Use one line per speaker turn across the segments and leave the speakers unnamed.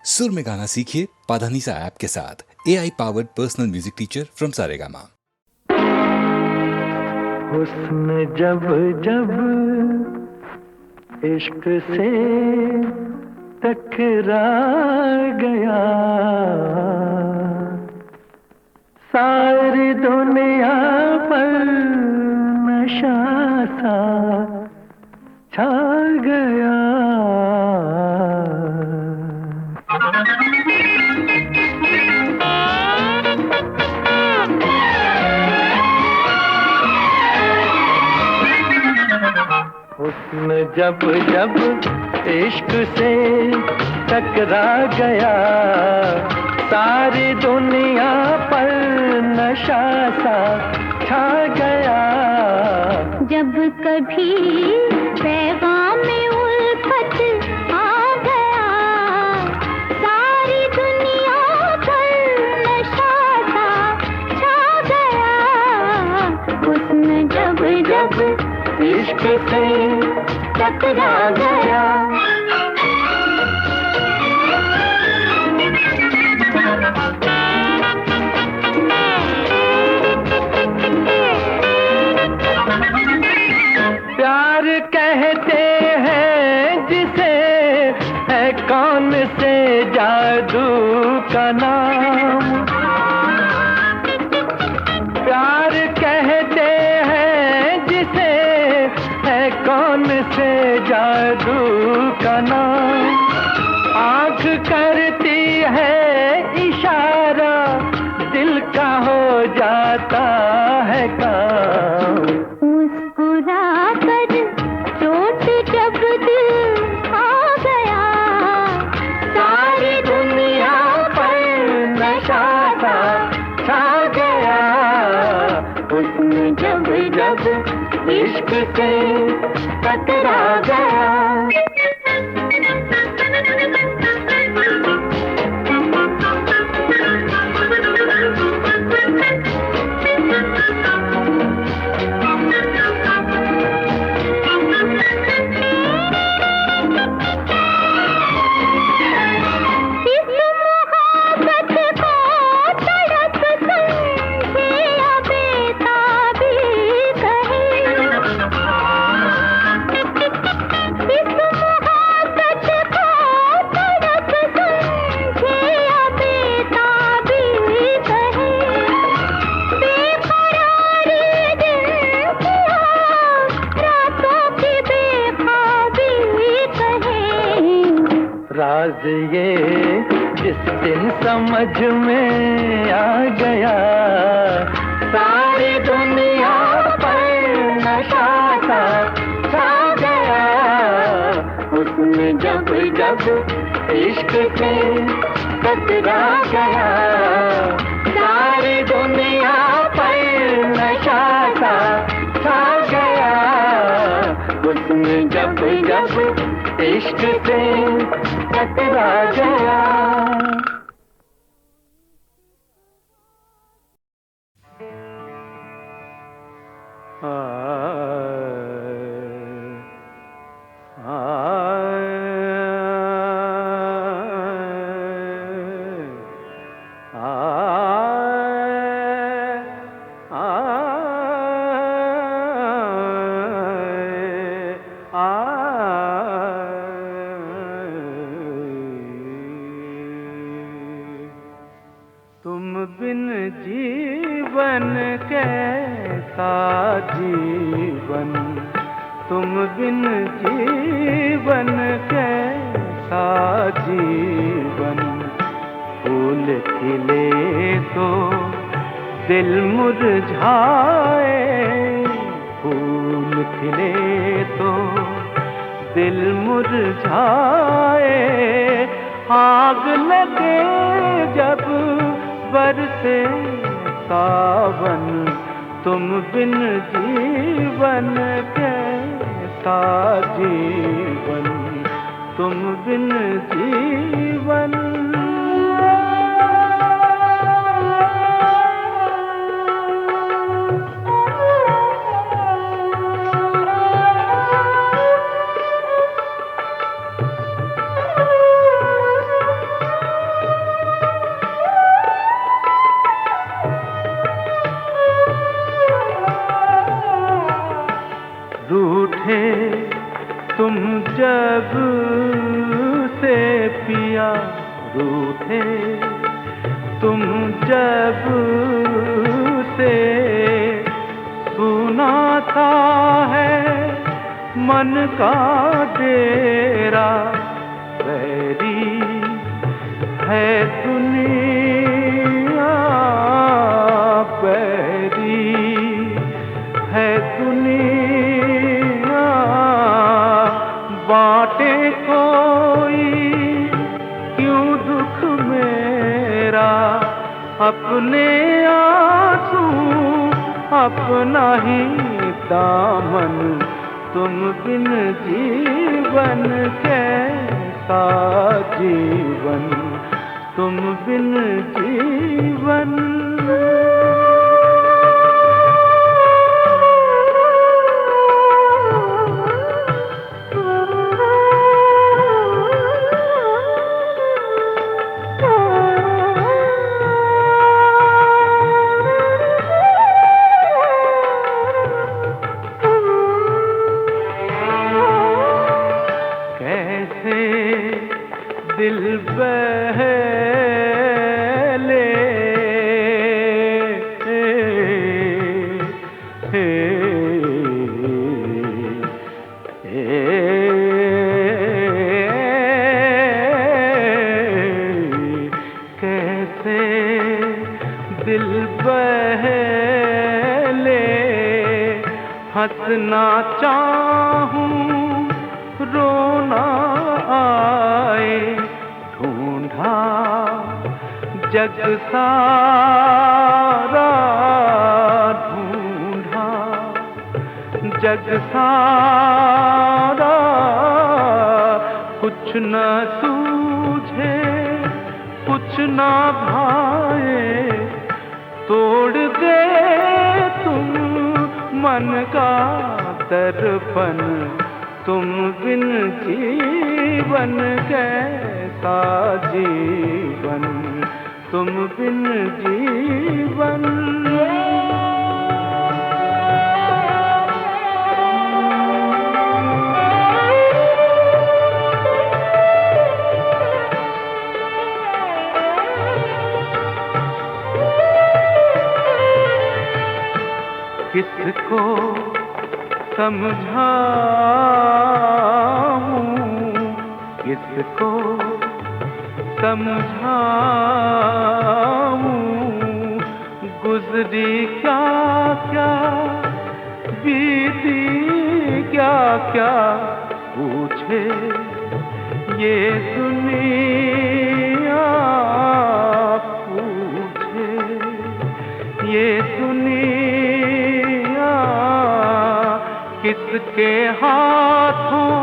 सुर में गाना सीखिए पाधानीसा ऐप के साथ। AI powered personal music teacher from Saregama.
हुस्न जब जब इश्क से टकरा गया, सारी दुनिया पर नशा सा छा गया। हुस्न जब जब इश्क से टकरा गया, सारी दुनिया पर नशा सा छा गया।
जब कभी पैगाम में उल्फत आ गया, सारी दुनिया पर नशा सा छा गया। हुस्न जब जब
इश्क से टकरा गया। प्यार कहते हैं जिसे, है कौन से जादू का नाम। प्यार कहते हैं जिसे, है कौन से जादू का नाम। आँख करती है इशारा, दिल का हो जाता है काम।
मुस्कुरा कर चोट जब दिल खा गया,
सारी दुनिया पर नशा सा छा गया। हुस्न जब जब इश्क से टकरा गया। राज ये जिस दिन समझ में आ गया, सारी दुनिया पर नशा सा छा गया। हुस्न जब जब इश्क से टकरा गया, सारी दुनिया पर नशा सा छा गया। हुस्न जब जब इश्क से टकरा गया। तुम बिन जीवन कैसा जीवन, तुम बिन जीवन कैसा जीवन। फूल खिले तो दिल मुरझाए, फूल खिले तो दिल मुरझाए। आग लगे जब बरसे सावन, तुम बिन जीवन कैसा जीवन, तुम बिन जीवन। पिया रूठे तुम जब से, सुना सा है मन का डेरा, बैरी है दुनिया, बैरी है दुनिया, बाटे कोई क्यों दुख मेरा, अपने आंसू अपना ही दामन, तुम बिन जीवन कैसा जीवन, तुम बिन जीवन। दिल बहले कैसे दिल बहले, हंसना चाहूं रोना आए, ढूंढा जग सारा, ढूंढा जग सारा, कुछ न सूझे कुछ न भाए, तोड़ दे तुम मन का दर्पण, तुम बिन जीवन कैसा जीवन, तुम बिन जीवन। किसको समझाऊं, किसको समझाऊं, गुजरी क्या क्या बीती क्या क्या, पूछे ये दुनिया, पूछे ये दुनिया, किसके हाथों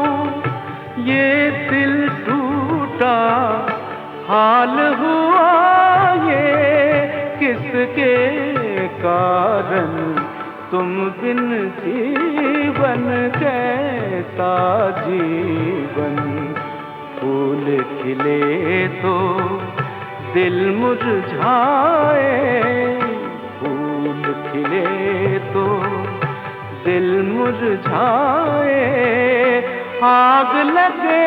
ये दिल टूटा, हाल हुआ ये किसके कारण, तुम बिन जीवन कैसा जीवन, फूल खिले तो दिल मुरझाए, फूल खिले तो दिल मुरझाए, आग लगे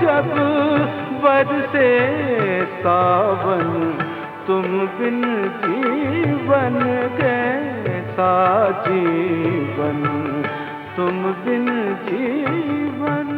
जब बरसे सावन, तुम बिन जीवन कैसा जीवन, तुम बिन जीवन।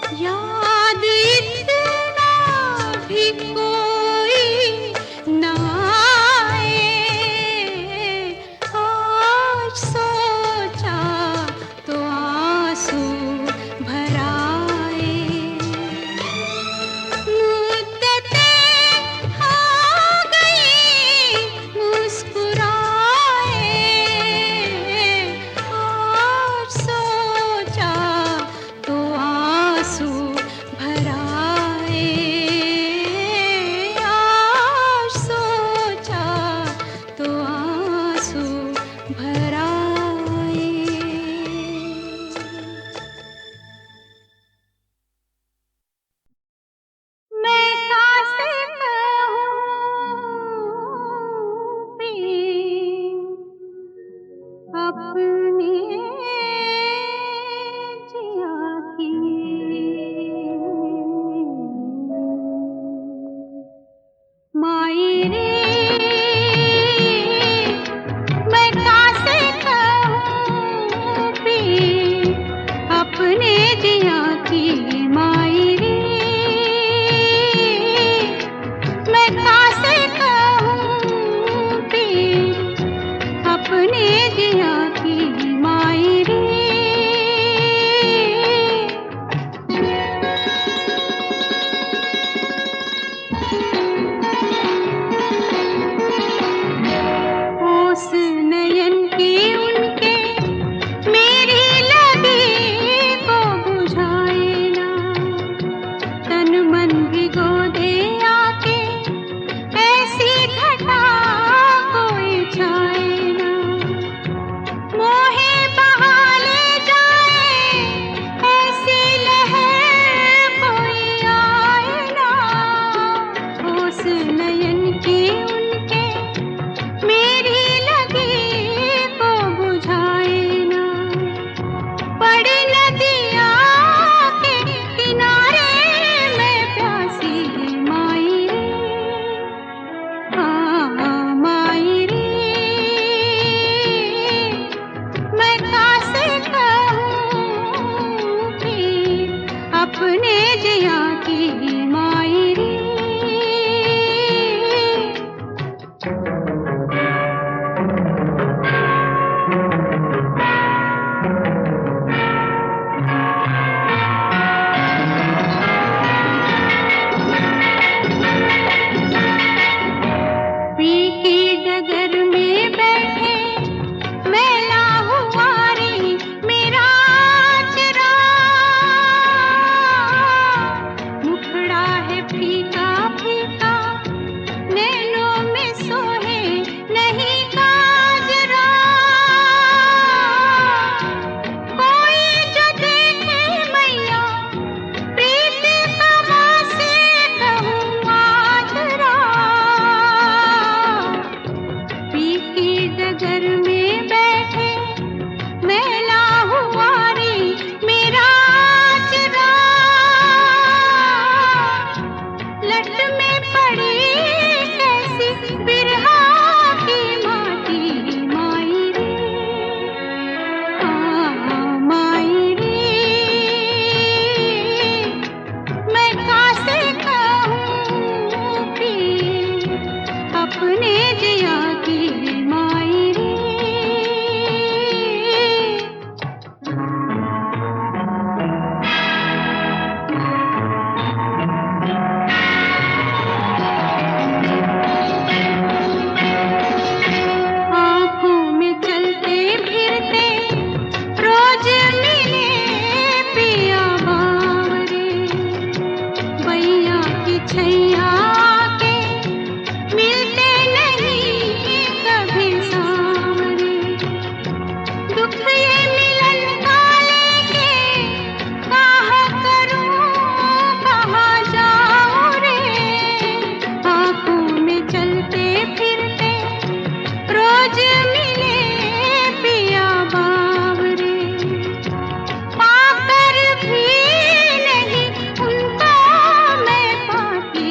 याद इतना भी कोई ना आए, आज सोचा तो आंसू भर आए। मुद्दतें आ गई मुस्कुराए, आज सोचा तो आंसू भर आए, आज सोचा तो आंसू भर आए। मैं कासे कहूँ प्रेम अपने जिया की, माई रे मैं कासे कहूँ प्रेम अपने जिया की, माई रे मैं कासे कहूँ प्रेम अपने जिया की, माई रे। ओस नयन की उनके मेरी लगी को बुझाए ना, तन मन भिगो दे आके ऐसी घटा कोई छाए ना, मोहे बहा ले जाए ऐसी लहर कोई आए ना। ओस नयन की उनके मेरी लगी को बुझाए ना, पड़ी नदिया के किनारे मैं प्यासी माई रे, माई रे मैं कासे कहूँ प्रेम अपने जिया की, माई रे। पी की डगर में बैठे मैला हुआ रे मेरा चरा, मुखड़ा है फीका फीका नैनों में सोहे नहीं काजरा, कोई जो देखे मैया प्रीत कमा से कहूँ आजरा। पी की डगर में बैठे मैला हुआ रे मेरा चरा, लट में पड़ी कैसी बिरहा की माटी, माई रे माई रे मैं कासे कहूँ प्रेम अपने जिया की, माई रे। आँखों में चलते फिरते रोज मिले पिया बावरे, बैया की छैया के मिलते नहीं कभी सांवरे, दुख ये मिलन का लेके कहाँ करूँ कहाँ जाऊँ रे। आँखों में चलते फिरते रोज मिले पिया बावरे, पाकर भी नहीं उनको मैं पाती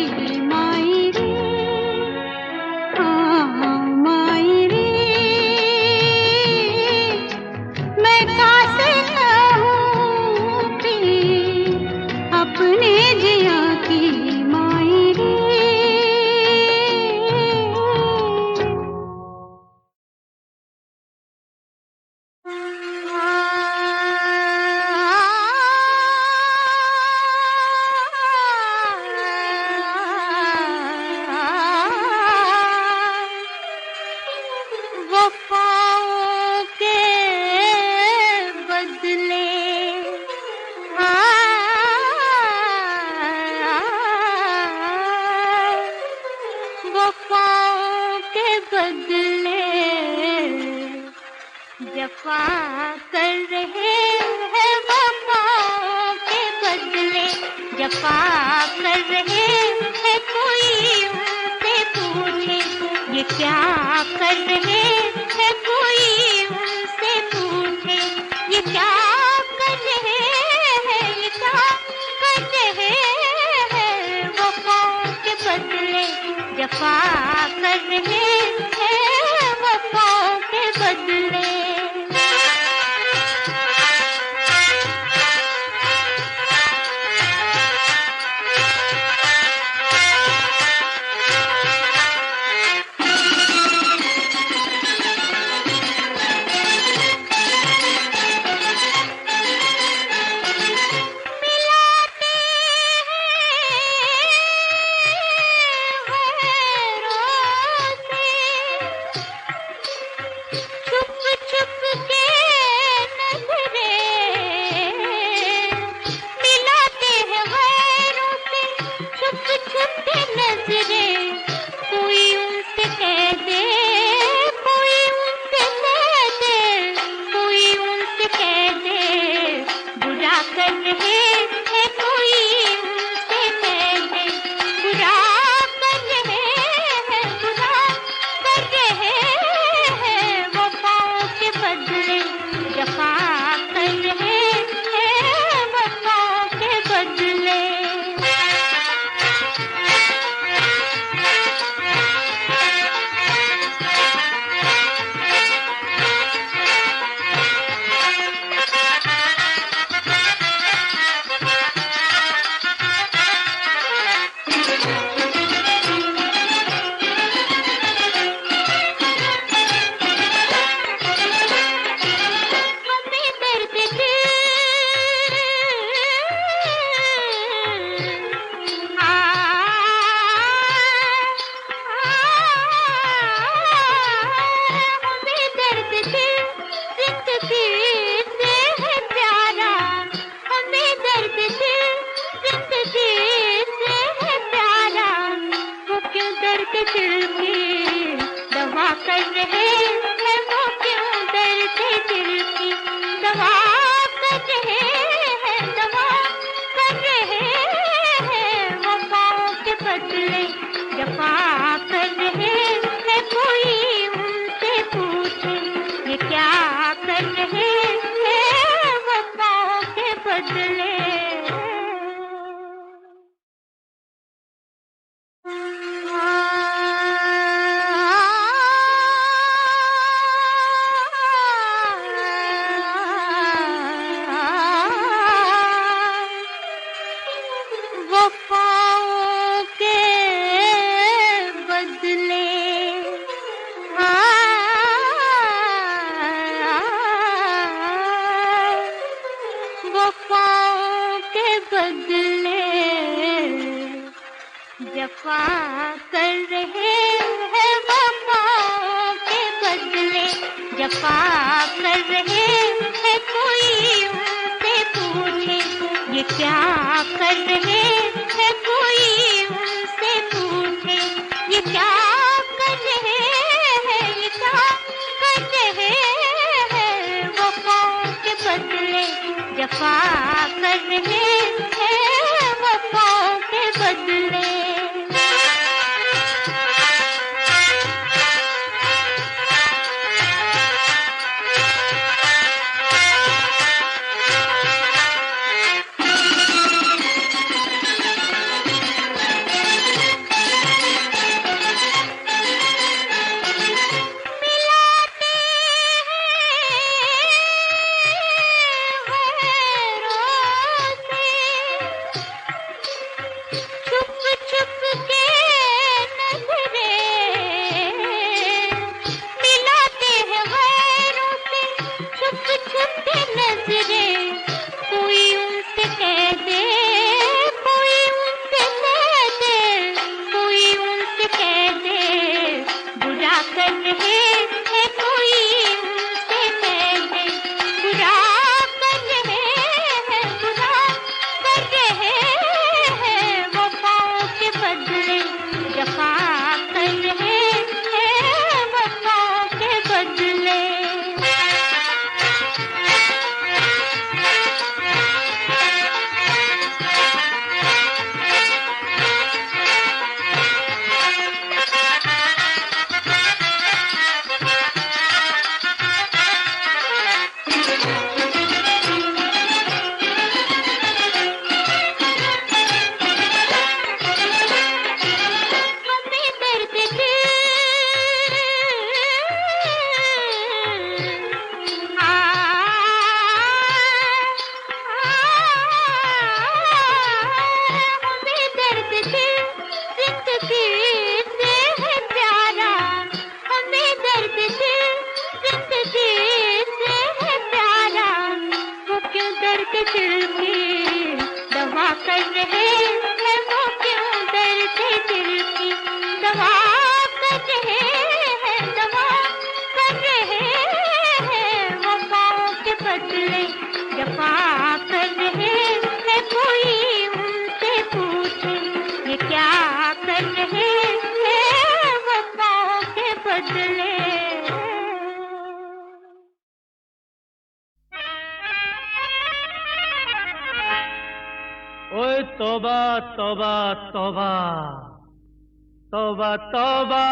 जफा कर रहे हैं, कोई उनसे पूछे ये क्या कर रहे हैं, कोई उनसे पूछे ये क्या कर रहे हैं, ये क्या कर रहे हैं, वफाओं के बदले जफा कर रहे हैं, वफाओं के बदले।
जफा कर रहे हैं वफाओं के बदले, जफा कर रहे हैं कोई उनसे पूछे ये क्या कर रहे हैं, कोई उनसे पूछे ये क्या कर रहे हैं, ये क्या कर रहे हैं, वफाओं के बदले जफा कर रहे हैं, वफाओं के बदले। कर रहे हैं वो क्यों दर्द दिल की दवा कर रहे हैं, दवा कर रहे हैं वफाओं के बदले जफा कर रहे हैं। कोई उनसे पूछे ये क्या कर रहे हैं वफाओं के बदले।
ओए तौबा तौबा तौबा तौबा तौबा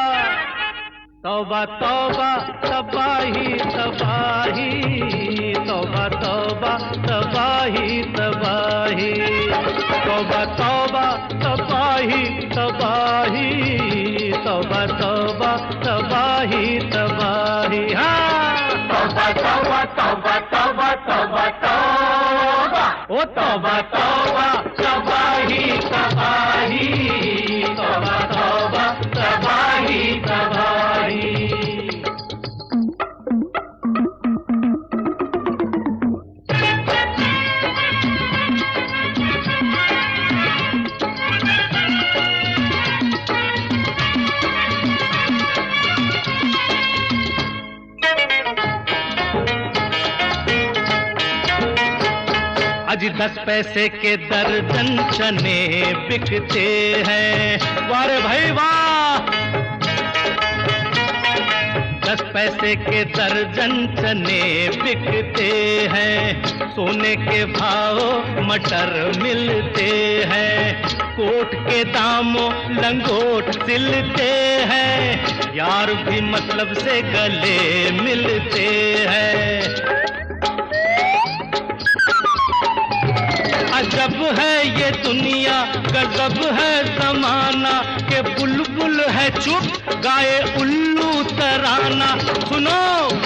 तौबा तौबा तबाही तबाही तौबा तौबा तबाही तबाही तौबा तौबा तबाही तबाही तौबा तौबा तबाही तबाही। हाँ तौबा तौबा तौबा तौबा तौबा तौबा ओ तौबा तौबा तबाही तबाही तौबा तौबा तबाही तबाही। आज 10 पैसे के दर्जन चने बिकते हैं, वारे भाई वाह। 10 पैसे के दर्जन चने बिकते हैं, सोने के भाव मटर मिलते हैं, कोट के दामों लंगोट सिलते हैं, यार भी मतलब से गले मिलते हैं। अजब है ये दुनिया गजब है जमाना के बुलबुल है चुप गाए उल्लू तराना। सुनो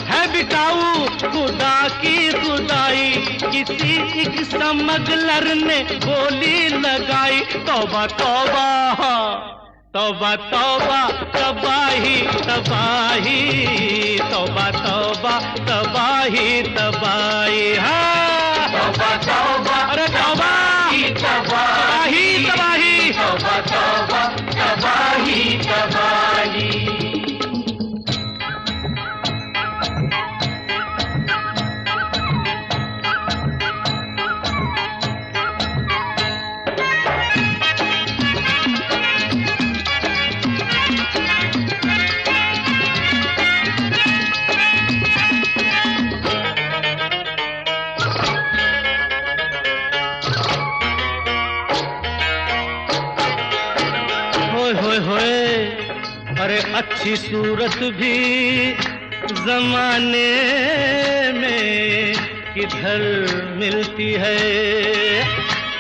है बिकाऊ खुदा की खुदाई, किसी एक स्मगलर ने गोली लगाई। तौबा तौबा तौबा तौबा तबाही तबाही तौबा तौबा तबाही तबाही। हाँ तौबा तौबा अरे तौबा तबाही तबाही तौबा तौबा तबाही तबाही। अरे अच्छी सूरत भी जमाने में किधर मिलती है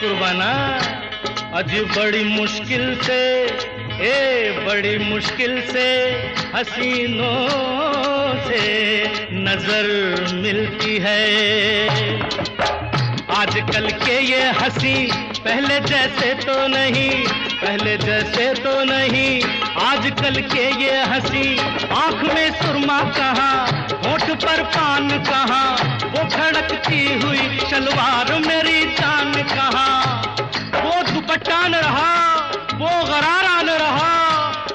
कुर्बाना। आज बड़ी मुश्किल से बड़ी मुश्किल से हसीनों से नजर मिलती है। आजकल के ये हंसी पहले जैसे तो नहीं, पहले जैसे तो नहीं। आजकल के ये हंसी आंख में सुरमा कहाँ, होठ पर पान कहाँ, वो खड़कती हुई शलवार मेरी जान कहाँ। वो दुपट्टा न रहा, वो गरारा न रहा,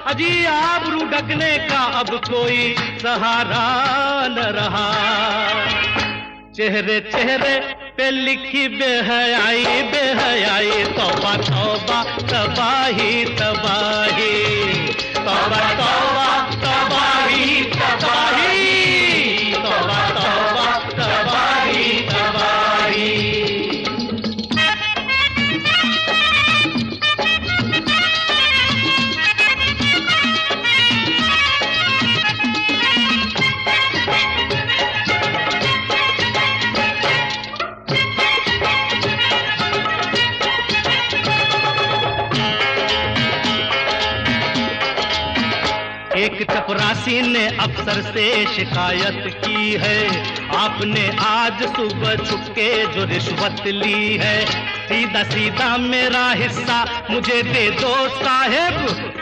अजी आबरू ढकने का अब कोई सहारा न रहा। चेहरे चेहरे पे लिखी बेहयाई बेहयाई। तौबा तौबा तबाही तबाही तौबा तौबा तबाही तबाही तौबा तौबा तबाही तबाही। एक चपरासी ने अफसर से शिकायत की है, आपने आज सुबह छुपके जो रिश्वत ली है। सीधा सीधा मेरा हिस्सा मुझे दे दो साहेब,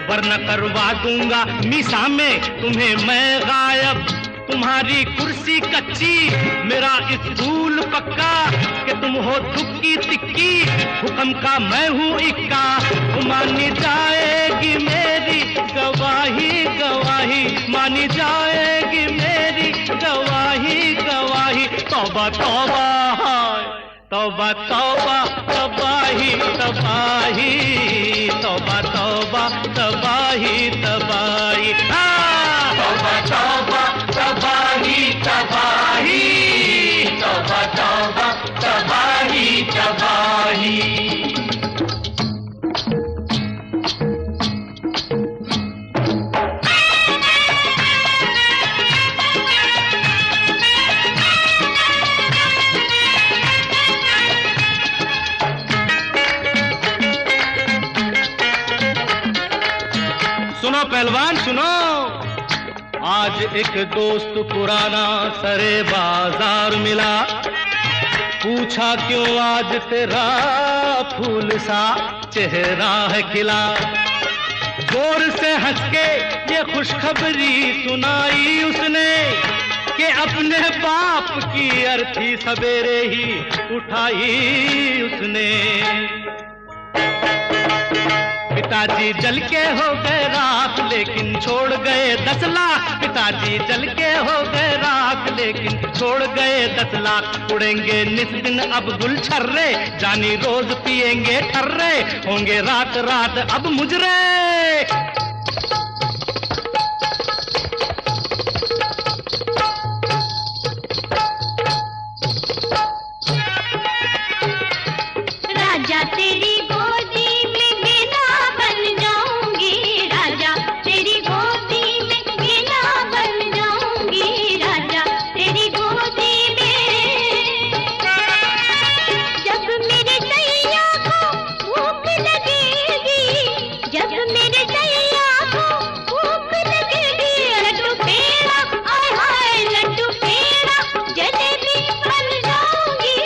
वरना करवा दूंगा मीसा में तुम्हें मैं गायब। तुम्हारी कुर्सी कच्ची, मेरा स्कूल पक्का, कि तुम हो तुक्की तिक्की, हुक्म का मैं हूँ इक्का। मानी जाएगी मेरी गवाही गवाही, मानी जाएगी मेरी गवाही गवाही। तौबा तौबा हाय, तौबा तौबा तबाही तबाही, तौबा तौबा तबाही तबाही, तौबा तौबा तबाही तबाही, तौबा तौबा तबाही तबाही। सुनो पहलवान सुनो, आज एक दोस्त पुराना सरे बाजार मिला, पूछा क्यों आज तेरा फूल सा चेहरा है खिला। जोर से हंस के ये खुशखबरी सुनाई उसने, कि अपने बाप की अर्थी सवेरे ही उठाई उसने। पिताजी जल के हो गए राख लेकिन छोड़ गए 10 लाख, पिताजी जल के हो गए राख लेकिन छोड़ गए 10 लाख। उड़ेंगे निस दिन अब गुलछर्रे, जानी रोज पिएंगे ठर्रे, होंगे रात रात अब मुजरे।
राजा तेरी गोदी में वीणा बन जाऊंगी, राजा तेरी गोदी में वीणा बन जाऊंगी, राजा तेरी गोदी में। जब मेरे सैया को भूख लगेगी, जब मेरे सैया को भूख लगेगी, लड्डू पेड़ा आय हाय लड्डू पेड़ा जलेबी बन जाऊंगी,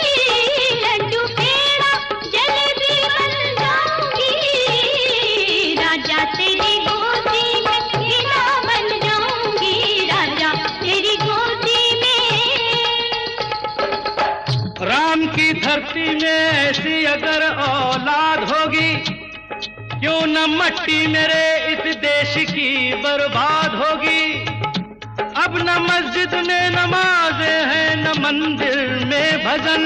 लड्डू पेड़ा जलेबी बन जाऊंगी, राजा तेरी गोदी में वीणा बन जाऊंगी, राजा तेरी गोदी में।
राम की धरती में ऐसी अगर औलाद होगी, क्यों न मट्टी मेरे इस देश की बर्बाद होगी। अब न मस्जिद में नमाज़ें हैं न मंदिर में भजन,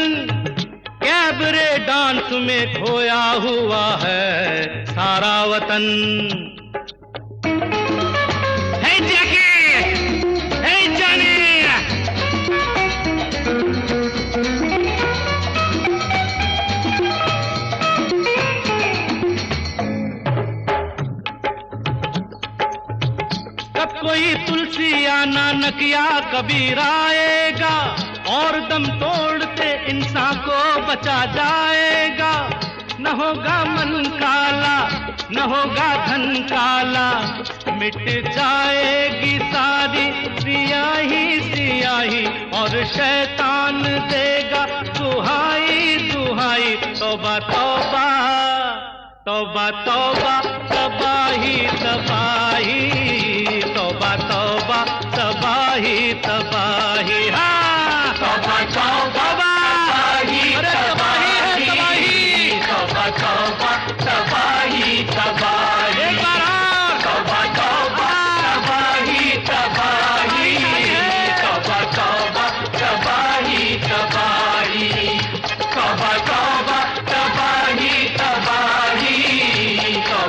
कैबरे डांस में खोया हुआ है सारा वतन। है जैकी, है जानी, कब कोई तुलसी या नानक या कबीर आएगा, और दम तोड़ते इंसान को बचा जाएगा। न होगा मन काला, न होगा धन काला, मिट जाएगी सारी सियाही सियाही, और शैतान देगा दुहाई दुहाई। तौबा तौबा तौबा तौबा तबाही तबाही, तौबा तौबा तबाही तबाही, हाँ तौबा तौबा तबाही तबाही, तौबा तौबा तबाही तबाही, एक बार और तौबा तौबा तबाही तबाही, तौबा तौबा तबाही तबाही, तौबा तौबा तबाही तबाही, तौबा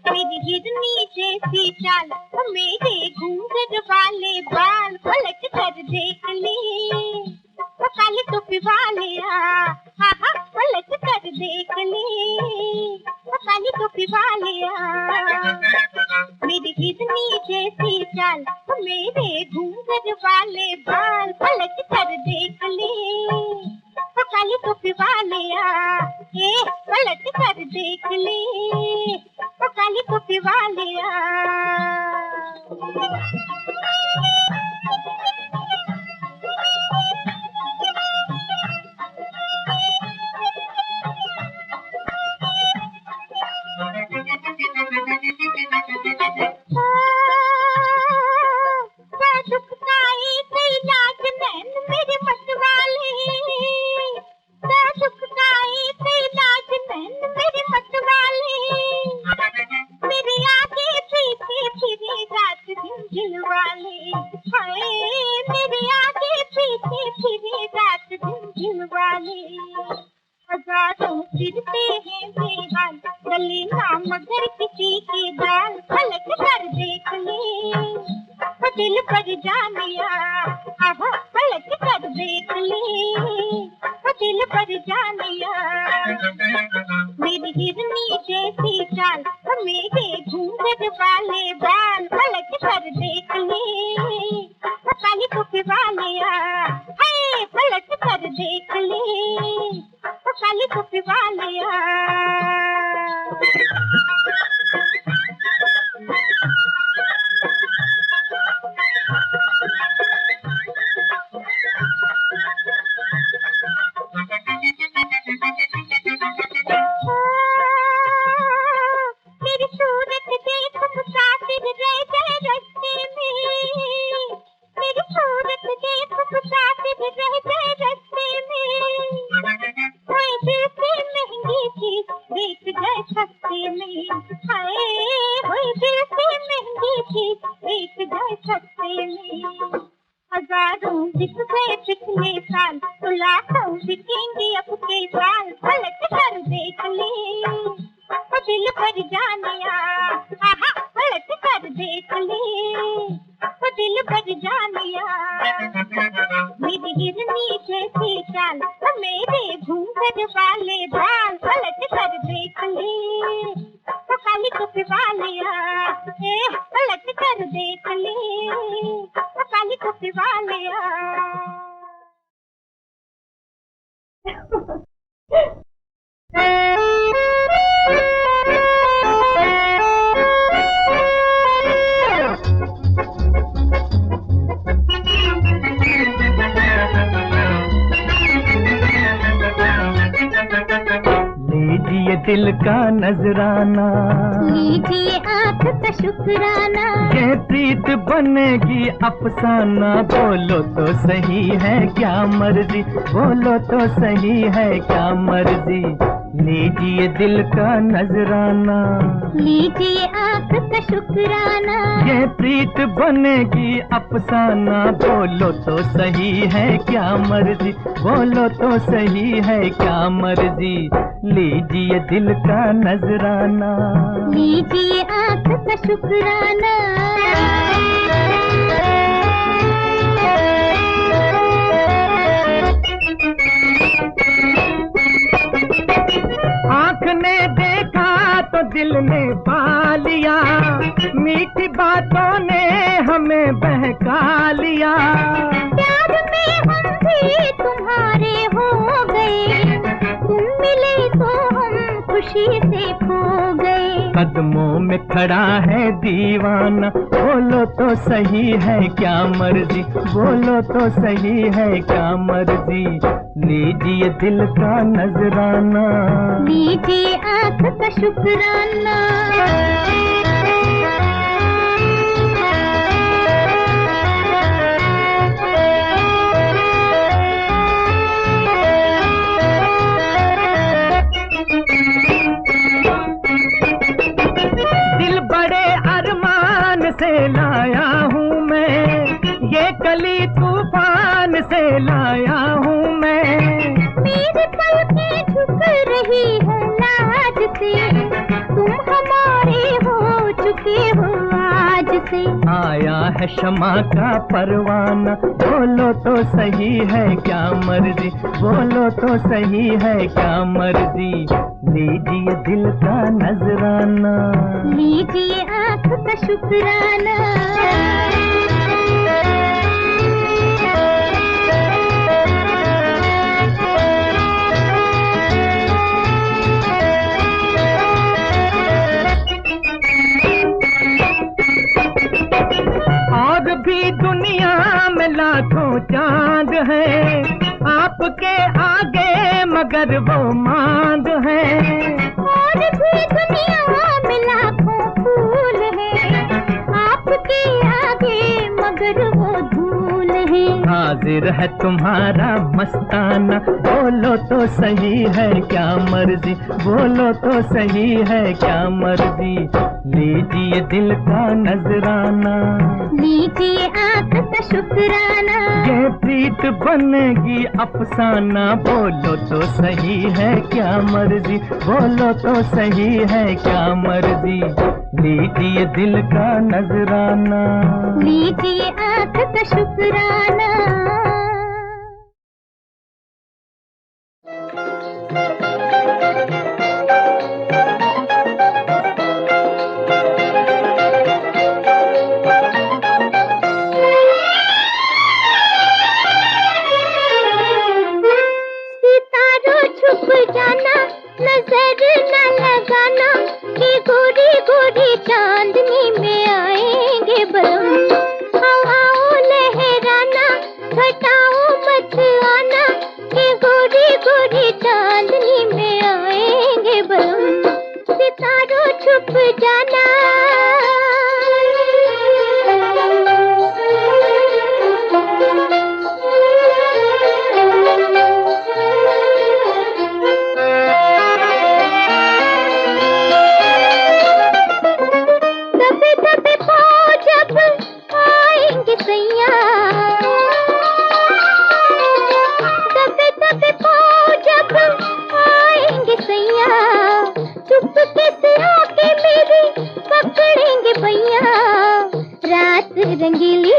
मेरी हिरनी जैसी चाल, मेरे घूंघट वाले बाल, पलट कर देख ले वो काली टोपी वाले, हाँ हाँ पलट कर देख ले वो काली टोपी वाले। मेरी हिरनी जैसी चाल, मेरे घूंघट वाले बाल, पलट कर देख ले वो काली टोपी वाले, पलट कर देख ले वो काली टोपी वाले। हजारों फिरते हैं बेहाल, गले ना मगर किसी के दाल, पलट कर देख ले वो दिल पर जानिया, आहो पलट कर देख ले वो दिल पर जानिया। मेरी हिरनी जैसी चाल, मेरे घूंघट वाले बाल, पलट कर देख ले वो काली टोपी वाले, पलट कर देख ले वो काली टोपी वाले। मेरी सूरत देख मुसाफिर रह गए रास्ते में, मेरी सूरत देख मुसाफिर रह गए रास्ते में, कोई दिल से महंगी चीज बेच गए सस्ते में, हाय कोई दिल से महंगी चीज बेच गए सस्ते में। हजारों बिक गए पिछले साल, तो लाखों बिकेंगे अब के साल, पलट कर देख ले वो दिल पर जानिया, आहा पलट कर देख ले वो दिल पर जानिया। मेरी हिरनी जैसी चाल, मेरे घूंघट वाले बाल, पलट कर देख ले वो काली टोपी वाले, पलट कर देख ले वो काली टोपी वाले।
लीजिए दिल का नजराना,
लीजिए आँख का शुक्राना,
ये प्रीत बनेगी अफसाना, बोलो तो सही है क्या मर्जी, बोलो तो सही है क्या मर्जी। लीजिए दिल का नजराना,
लीजिए आँख का शुक्राना,
ये प्रीत बनेगी अफसाना, बोलो तो सही है क्या मर्जी, बोलो तो सही है क्या मर्जी। लीजिए दिल का नजराना,
लीजिए आँख का शुक्राना।
आँख ने देखा तो दिल ने पा लिया, मीठी बातों ने हमें बहका लिया,
प्यार में हम भी तुम्हारे हो गए, तुम मिले तो हम खुशी से खो गए।
कदमों में खड़ा है दीवाना, बोलो तो सही है क्या मर्जी, बोलो तो सही है क्या मर्जी। लीजिए दिल का नजराना,
लीजिए आँख का शुक्राना।
दिल बड़े अरमान से लाया हूँ मैं, ये कली तूफान से लाया हूँ मैं।
मेरी पलकें झुक रही है लाज से,
है शमा का परवाना। बोलो तो सही है क्या मर्जी, बोलो तो सही है क्या मर्जी। लीजिए दिल का नजराना,
लीजिए आँख का शुक्राना।
और भी दुनिया में लाखों चांद है, आपके आगे मगर वो मांद है।
और भी दुनिया में लाखों फूल है, आपके आगे मगर वो धूल है।
हाजिर है तुम्हारा मस्ताना, बोलो तो सही है क्या मर्जी, बोलो तो सही है क्या मर्जी। लीजिए दिल का नजराना,
लीजिए आँख का शुक्राना।
ये प्रीत बनेगी अफसाना। बोलो तो सही है क्या मर्जी, बोलो तो सही है क्या मर्जी। लीजिए दिल का नजराना,
लीजिए आँख का शुक्राना। सितारों छुप जाना, नजर न लगाना, कि गोरी गोरी चांदनी में आएंगे बलम। हवाओं लहराना, घटाओं मत आना, कि गोरी गोरी चांदनी में आएंगे बलम। सितारों छुप जाना। दबे दबे पाँव जब आएंगे सैया, दबे दबे पाँव जब आएंगे सैया, चुपके से आके मेरी पकड़ेंगे भैया। रात रंगीली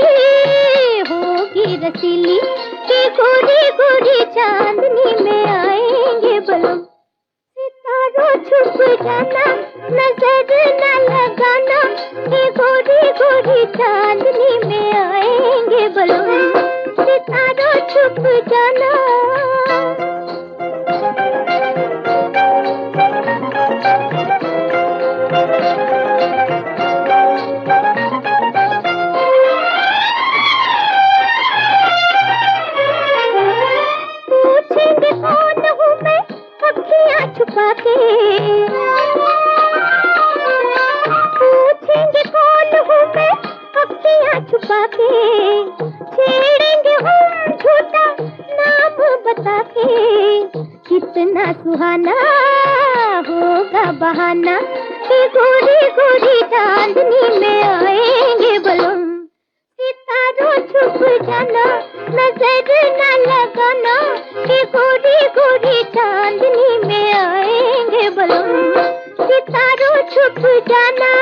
होगी रसीली, कि गोरी गोरी चांदनी में आएंगे बलम। सितारों छुप जाना, नजर न लगाना, कि गोरी गोरी चांदनी में आएंगे बलम। सितारों छुप जाना। पूछेंगे कौन हूँ मैं अखियाँ छुपा के, पूछेंगे कौन हूँ मैं अखियाँ छुपा के, छेड़ेंगे हम झूठा नाम बता के। कितना सुहाना होगा बहाना, कि गोरी गोरी चांदनी में आएंगे बलम। सितारों छुप जाना, नजर न लगाना, कि गोरी गोरी चांदनी में आएंगे बलम। सितारों छुप जाना।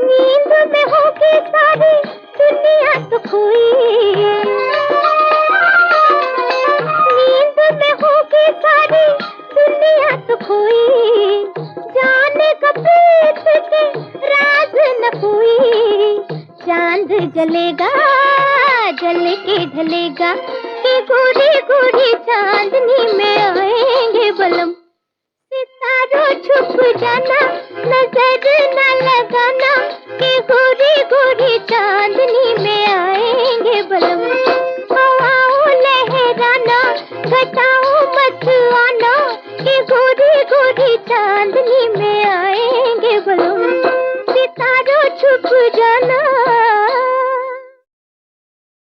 नींद में होगी सारी दुनिया तो खोई, नींद में होगी सारी दुनिया तो खोई। जाने का प्रीत के राज न कोई। चांद जलेगा जल के ढलेगा, कि गोरी गोरी चांदनी में आएंगे बलम। सितारों छुप जाना, नजर न लगाना, कि गोरी गोरी चांदनी में आएंगे बलम। हवाओं लहराना, घटाओं मत आना, कि गोरी गोरी चांदनी में आएंगे बलम। सितारों छुप जाना।